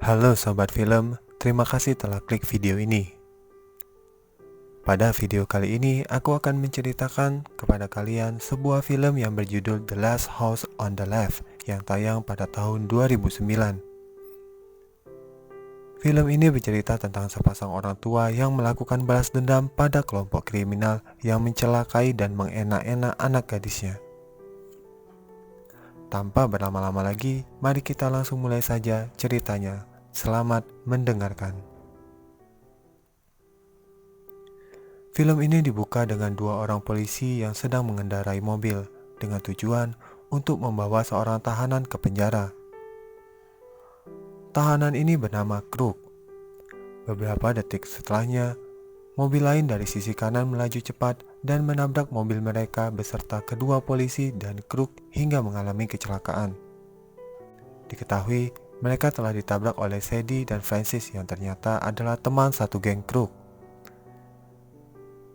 Halo Sobat Film, terima kasih telah klik video ini. Pada video kali ini, aku akan menceritakan kepada kalian sebuah film yang berjudul The Last House on the Left yang tayang pada tahun 2009. Film ini bercerita tentang sepasang orang tua yang melakukan balas dendam pada kelompok kriminal yang mencelakai dan mengenak-enak anak gadisnya. Tanpa berlama-lama lagi, mari kita langsung mulai saja ceritanya. Selamat mendengarkan. Film ini dibuka dengan dua orang polisi yang sedang mengendarai mobil dengan tujuan untuk membawa seorang tahanan ke penjara. Tahanan ini bernama Crook. Beberapa detik setelahnya, mobil lain dari sisi kanan melaju cepat dan menabrak mobil mereka beserta kedua polisi dan Crook hingga mengalami kecelakaan. Diketahui, mereka telah ditabrak oleh Sadie dan Francis yang ternyata adalah teman satu geng Crook.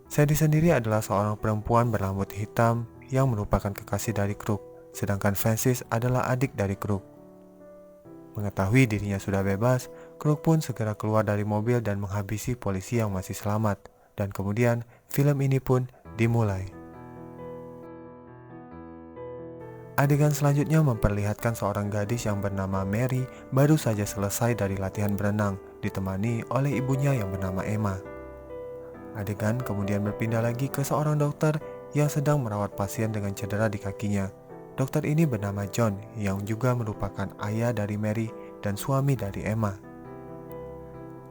Sadie sendiri adalah seorang perempuan berambut hitam yang merupakan kekasih dari Crook, sedangkan Francis adalah adik dari Crook. Mengetahui dirinya sudah bebas, Crook pun segera keluar dari mobil dan menghabisi polisi yang masih selamat, dan kemudian film ini pun dimulai. Adegan selanjutnya memperlihatkan seorang gadis yang bernama Mary baru saja selesai dari latihan berenang, ditemani oleh ibunya yang bernama Emma. Adegan kemudian berpindah lagi ke seorang dokter yang sedang merawat pasien dengan cedera di kakinya. Dokter ini bernama John yang juga merupakan ayah dari Mary dan suami dari Emma.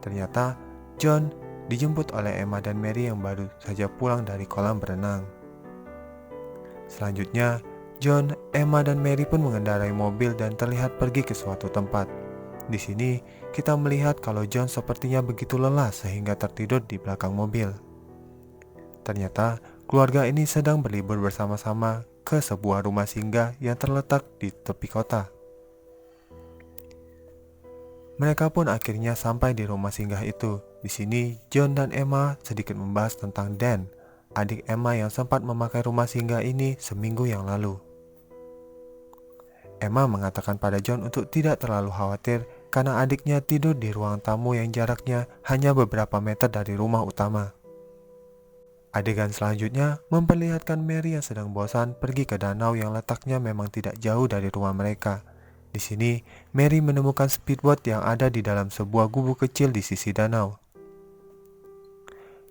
Ternyata John dijemput oleh Emma dan Mary yang baru saja pulang dari kolam berenang. Selanjutnya, John, Emma, dan Mary pun mengendarai mobil dan terlihat pergi ke suatu tempat. Di sini, kita melihat kalau John sepertinya begitu lelah sehingga tertidur di belakang mobil. Ternyata, keluarga ini sedang berlibur bersama-sama ke sebuah rumah singgah yang terletak di tepi kota. Mereka pun akhirnya sampai di rumah singgah itu. Di sini, John dan Emma sedikit membahas tentang Dan, adik Emma yang sempat memakai rumah singgah ini seminggu yang lalu. Emma mengatakan pada John untuk tidak terlalu khawatir karena adiknya tidur di ruang tamu yang jaraknya hanya beberapa meter dari rumah utama. Adegan selanjutnya memperlihatkan Mary yang sedang bosan pergi ke danau yang letaknya memang tidak jauh dari rumah mereka. Di sini, Mary menemukan speedboat yang ada di dalam sebuah gubuk kecil di sisi danau.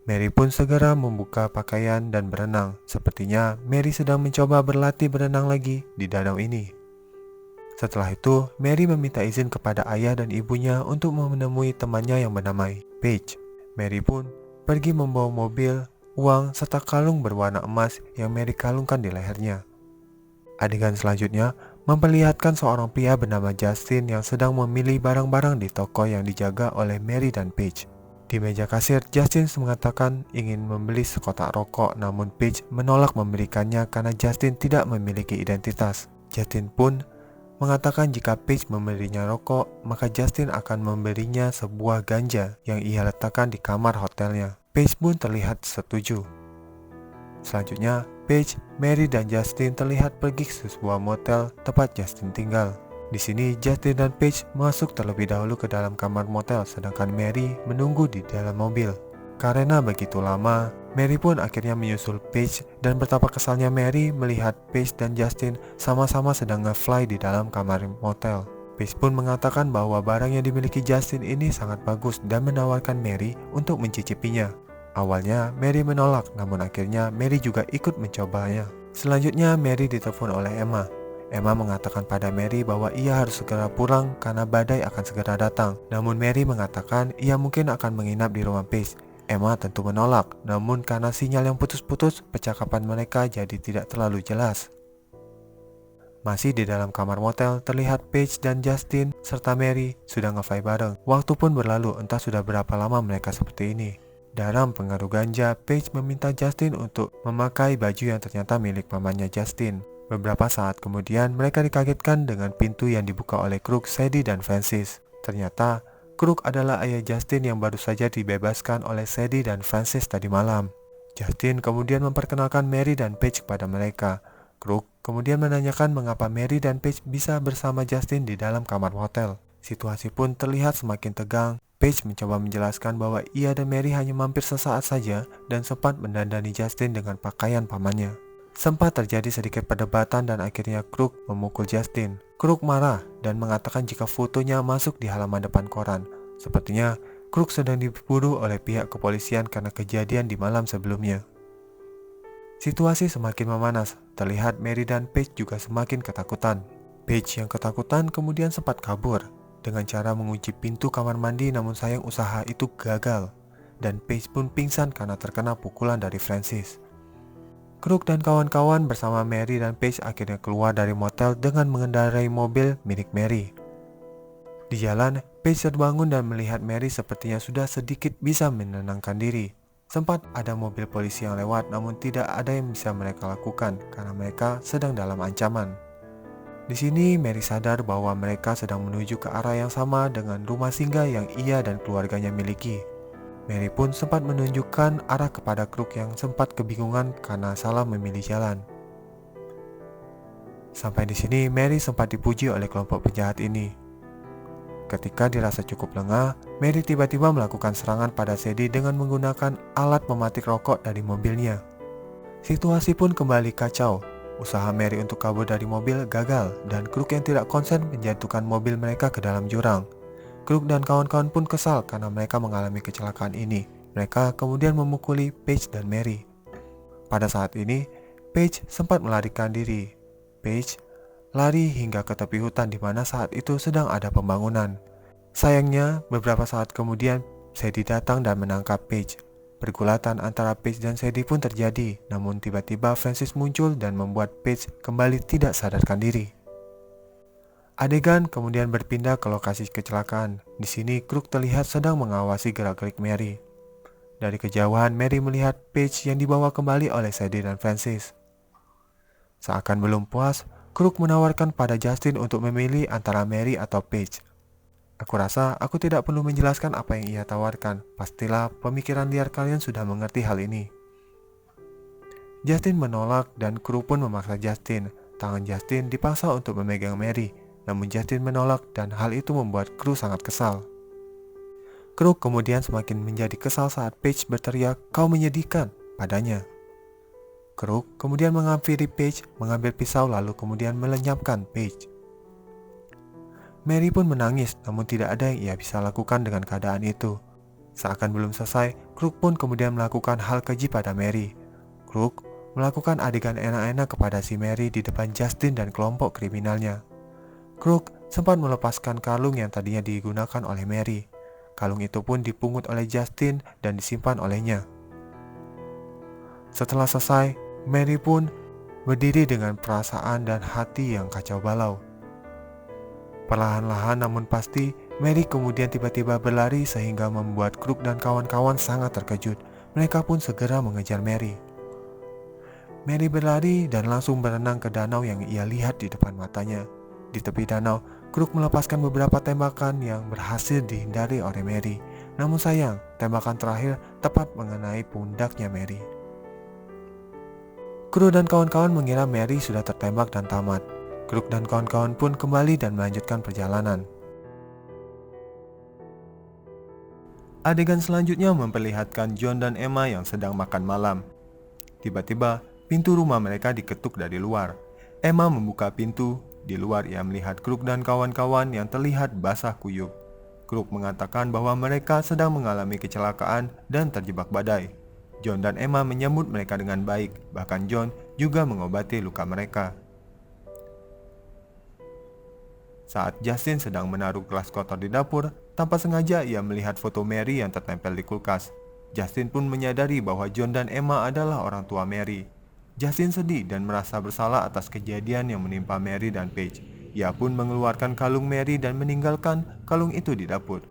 Mary pun segera membuka pakaian dan berenang. Sepertinya Mary sedang mencoba berlatih berenang lagi di danau ini. Setelah itu, Mary meminta izin kepada ayah dan ibunya untuk menemui temannya yang bernama Paige. Mary pun pergi membawa mobil, uang, serta kalung berwarna emas yang Mary kalungkan di lehernya. Adegan selanjutnya memperlihatkan seorang pria bernama Justin yang sedang memilih barang-barang di toko yang dijaga oleh Mary dan Paige. Di meja kasir, Justin mengatakan ingin membeli sekotak rokok, namun Paige menolak memberikannya karena Justin tidak memiliki identitas. Justin pun mengatakan jika Paige memberinya rokok, maka Justin akan memberinya sebuah ganja yang ia letakkan di kamar hotelnya. Paige pun terlihat setuju. Selanjutnya, Paige, Mary, dan Justin terlihat pergi ke sebuah motel tempat Justin tinggal. Di sini, Justin dan Paige masuk terlebih dahulu ke dalam kamar motel, sedangkan Mary menunggu di dalam mobil. Karena begitu lama, Mary pun akhirnya menyusul Paige, dan betapa kesalnya Mary melihat Paige dan Justin sama-sama sedang nge-fly di dalam kamar motel. Paige pun mengatakan bahwa barang yang dimiliki Justin ini sangat bagus dan menawarkan Mary untuk mencicipinya. Awalnya Mary menolak, namun akhirnya Mary juga ikut mencobanya. Selanjutnya Mary ditelepon oleh Emma. Emma mengatakan pada Mary bahwa ia harus segera pulang karena badai akan segera datang. Namun Mary mengatakan ia mungkin akan menginap di rumah Paige. Emma tentu menolak, namun karena sinyal yang putus-putus, percakapan mereka jadi tidak terlalu jelas. Masih di dalam kamar motel, terlihat Paige dan Justin serta Mary sudah nge-fly bareng. Waktu pun berlalu, entah sudah berapa lama mereka seperti ini. Dalam pengaruh ganja, Paige meminta Justin untuk memakai baju yang ternyata milik mamanya Justin. Beberapa saat kemudian, mereka dikagetkan dengan pintu yang dibuka oleh Crook, Sadie, dan Francis. Ternyata, Crook adalah ayah Justin yang baru saja dibebaskan oleh Sadie dan Francis tadi malam. Justin kemudian memperkenalkan Mary dan Paige kepada mereka. Crook kemudian menanyakan mengapa Mary dan Paige bisa bersama Justin di dalam kamar hotel. Situasi pun terlihat semakin tegang. Paige mencoba menjelaskan bahwa ia dan Mary hanya mampir sesaat saja dan sempat mendandani Justin dengan pakaian pamannya. Sempat terjadi sedikit perdebatan dan akhirnya Crook memukul Justin. Crook marah dan mengatakan jika fotonya masuk di halaman depan koran. Sepertinya Crook sedang diburu oleh pihak kepolisian karena kejadian di malam sebelumnya. Situasi semakin memanas. Terlihat Mary dan Paige juga semakin ketakutan. Paige yang ketakutan kemudian sempat kabur dengan cara mengunci pintu kamar mandi, namun sayang usaha itu gagal dan Paige pun pingsan karena terkena pukulan dari Francis. Crook dan kawan-kawan bersama Mary dan Paige akhirnya keluar dari motel dengan mengendarai mobil milik Mary. Di jalan, Paige terbangun dan melihat Mary sepertinya sudah sedikit bisa menenangkan diri. Sempat ada mobil polisi yang lewat, namun tidak ada yang bisa mereka lakukan karena mereka sedang dalam ancaman. Di sini Mary sadar bahwa mereka sedang menuju ke arah yang sama dengan rumah singgah yang ia dan keluarganya miliki. Mary pun sempat menunjukkan arah kepada Crook yang sempat kebingungan karena salah memilih jalan. Sampai di sini Mary sempat dipuji oleh kelompok penjahat ini. Ketika dirasa cukup lengah, Mary tiba-tiba melakukan serangan pada Sadie dengan menggunakan alat pematik rokok dari mobilnya. Situasi pun kembali kacau. Usaha Mary untuk kabur dari mobil gagal dan Crook yang tidak konsen menjatuhkan mobil mereka ke dalam jurang. Crook dan kawan-kawan pun kesal karena mereka mengalami kecelakaan ini. Mereka kemudian memukuli Paige dan Mary. Pada saat ini, Paige sempat melarikan diri. Paige lari hingga ke tepi hutan di mana saat itu sedang ada pembangunan. Sayangnya, beberapa saat kemudian Sadie datang dan menangkap Paige. Pergulatan antara Paige dan Sadie pun terjadi, namun tiba-tiba Francis muncul dan membuat Paige kembali tidak sadarkan diri. Adegan kemudian berpindah ke lokasi kecelakaan. Di sini Crook terlihat sedang mengawasi gerak-gerik Mary. Dari kejauhan, Mary melihat Paige yang dibawa kembali oleh Sadie dan Francis. Seakan belum puas, Crook menawarkan pada Justin untuk memilih antara Mary atau Paige. Aku rasa aku tidak perlu menjelaskan apa yang ia tawarkan. Pastilah pemikiran liar kalian sudah mengerti hal ini. Justin menolak dan Crook pun memaksa Justin. Tangan Justin dipaksa untuk memegang Mary, namun Justin menolak dan hal itu membuat Crook sangat kesal. Crook kemudian semakin menjadi kesal saat Paige berteriak, "Kau menyedihkan," padanya. Crook kemudian menghampiri Paige, mengambil pisau lalu kemudian melenyapkan Paige. Mary pun menangis, namun tidak ada yang ia bisa lakukan dengan keadaan itu. Seakan belum selesai, Crook pun kemudian melakukan hal keji pada Mary. Crook melakukan adegan enak-enak kepada si Mary di depan Justin dan kelompok kriminalnya. Crook sempat melepaskan kalung yang tadinya digunakan oleh Mary. Kalung itu pun dipungut oleh Justin dan disimpan olehnya. Setelah selesai, Mary pun berdiri dengan perasaan dan hati yang kacau balau. Perlahan-lahan namun pasti, Mary kemudian tiba-tiba berlari sehingga membuat Crook dan kawan-kawan sangat terkejut. Mereka pun segera mengejar Mary. Mary berlari dan langsung berenang ke danau yang ia lihat di depan matanya. Di tepi danau, Crook melepaskan beberapa tembakan yang berhasil dihindari oleh Mary. Namun sayang, tembakan terakhir tepat mengenai pundaknya Mary. Crook dan kawan-kawan mengira Mary sudah tertembak dan tamat. Crook dan kawan-kawan pun kembali dan melanjutkan perjalanan. Adegan selanjutnya memperlihatkan John dan Emma yang sedang makan malam. Tiba-tiba, pintu rumah mereka diketuk dari luar. Emma membuka pintu. Di luar ia melihat Crook dan kawan-kawan yang terlihat basah kuyup. Crook mengatakan bahwa mereka sedang mengalami kecelakaan dan terjebak badai. John dan Emma menyambut mereka dengan baik, bahkan John juga mengobati luka mereka. Saat Justin sedang menaruh gelas kotor di dapur, tanpa sengaja ia melihat foto Mary yang tertempel di kulkas. Justin pun menyadari bahwa John dan Emma adalah orang tua Mary. Justin sedih dan merasa bersalah atas kejadian yang menimpa Mary dan Paige. Ia pun mengeluarkan kalung Mary dan meninggalkan kalung itu di dapur.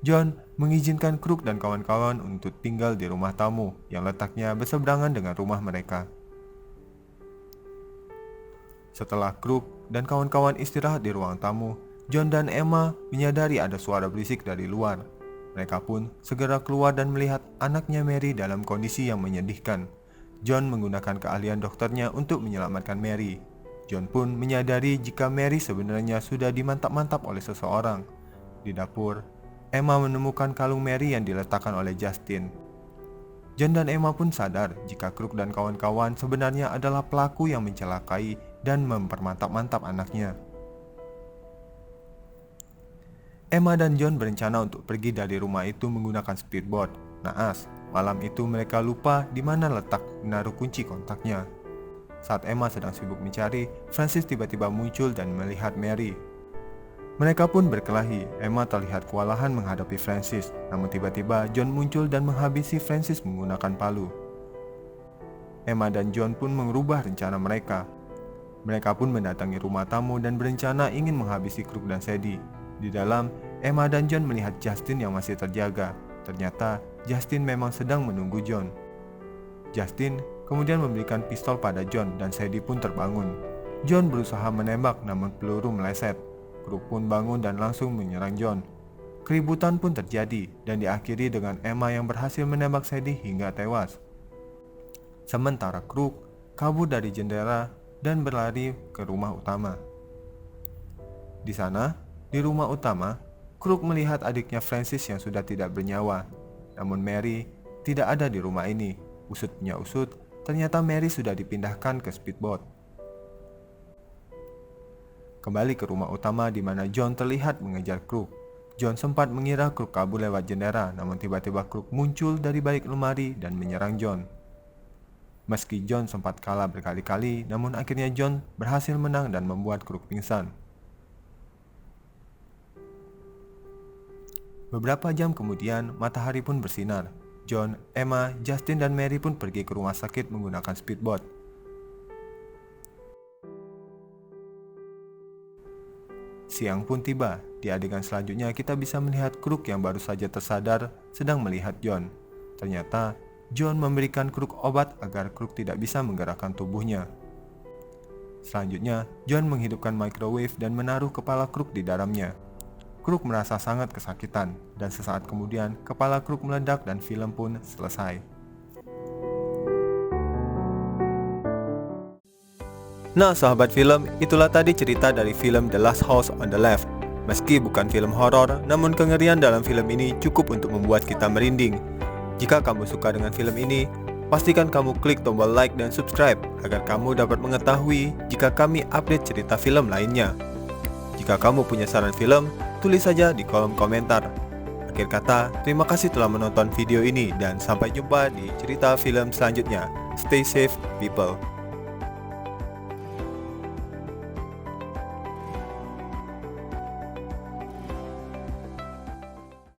John mengizinkan Crook dan kawan-kawan untuk tinggal di rumah tamu yang letaknya berseberangan dengan rumah mereka. Setelah Crook dan kawan-kawan istirahat di ruang tamu, John dan Emma menyadari ada suara berisik dari luar. Mereka pun segera keluar dan melihat anaknya Mary dalam kondisi yang menyedihkan. John menggunakan keahlian dokternya untuk menyelamatkan Mary. John pun menyadari jika Mary sebenarnya sudah dimantap-mantap oleh seseorang. Di dapur, Emma menemukan kalung Mary yang diletakkan oleh Justin. John dan Emma pun sadar jika Kruk dan kawan-kawan sebenarnya adalah pelaku yang mencelakai dan mempermantap-mantap anaknya. Emma dan John berencana untuk pergi dari rumah itu menggunakan speedboat. Naas, malam itu mereka lupa di mana letak menaruh kunci kontaknya. Saat Emma sedang sibuk mencari, Francis tiba-tiba muncul dan melihat Mary. Mereka pun berkelahi. Emma terlihat kewalahan menghadapi Francis, namun tiba-tiba John muncul dan menghabisi Francis menggunakan palu. Emma dan John pun mengubah rencana mereka. Mereka pun mendatangi rumah tamu dan berencana ingin menghabisi Kruk dan Sadie. Di dalam, Emma dan John melihat Justin yang masih terjaga. Ternyata Justin memang sedang menunggu John. Justin kemudian memberikan pistol pada John dan Sadie pun terbangun. John berusaha menembak namun peluru meleset. Kruk pun bangun dan langsung menyerang John. Keributan pun terjadi dan diakhiri dengan Emma yang berhasil menembak Sadie hingga tewas. Sementara Kruk kabur dari jendela dan berlari ke rumah utama. Di sana, di rumah utama, Kruk melihat adiknya Francis yang sudah tidak bernyawa. Namun Mary tidak ada di rumah ini. Usut punya usut, ternyata Mary sudah dipindahkan ke speedboat. Kembali ke rumah utama di mana John terlihat mengejar Kruk. John sempat mengira Kruk kabur lewat jendela, namun tiba-tiba Kruk muncul dari balik lemari dan menyerang John. Meski John sempat kalah berkali-kali, namun akhirnya John berhasil menang dan membuat Kruk pingsan. Beberapa jam kemudian, matahari pun bersinar. John, Emma, Justin, dan Mary pun pergi ke rumah sakit menggunakan speedboat. Siang pun tiba. Di adegan selanjutnya kita bisa melihat Kruk yang baru saja tersadar sedang melihat John. Ternyata John memberikan Kruk obat agar Kruk tidak bisa menggerakkan tubuhnya. Selanjutnya, John menghidupkan microwave dan menaruh kepala Kruk di dalamnya. Kruk merasa sangat kesakitan, dan sesaat kemudian kepala Kruk meledak dan film pun selesai. Nah sahabat film, itulah tadi cerita dari film The Last House on the Left. Meski bukan film horor, namun kengerian dalam film ini cukup untuk membuat kita merinding. Jika kamu suka dengan film ini, pastikan kamu klik tombol like dan subscribe agar kamu dapat mengetahui jika kami update cerita film lainnya. Jika kamu punya saran film, tulis saja di kolom komentar. Akhir kata, terima kasih telah menonton video ini dan sampai jumpa di cerita film selanjutnya. Stay safe, people.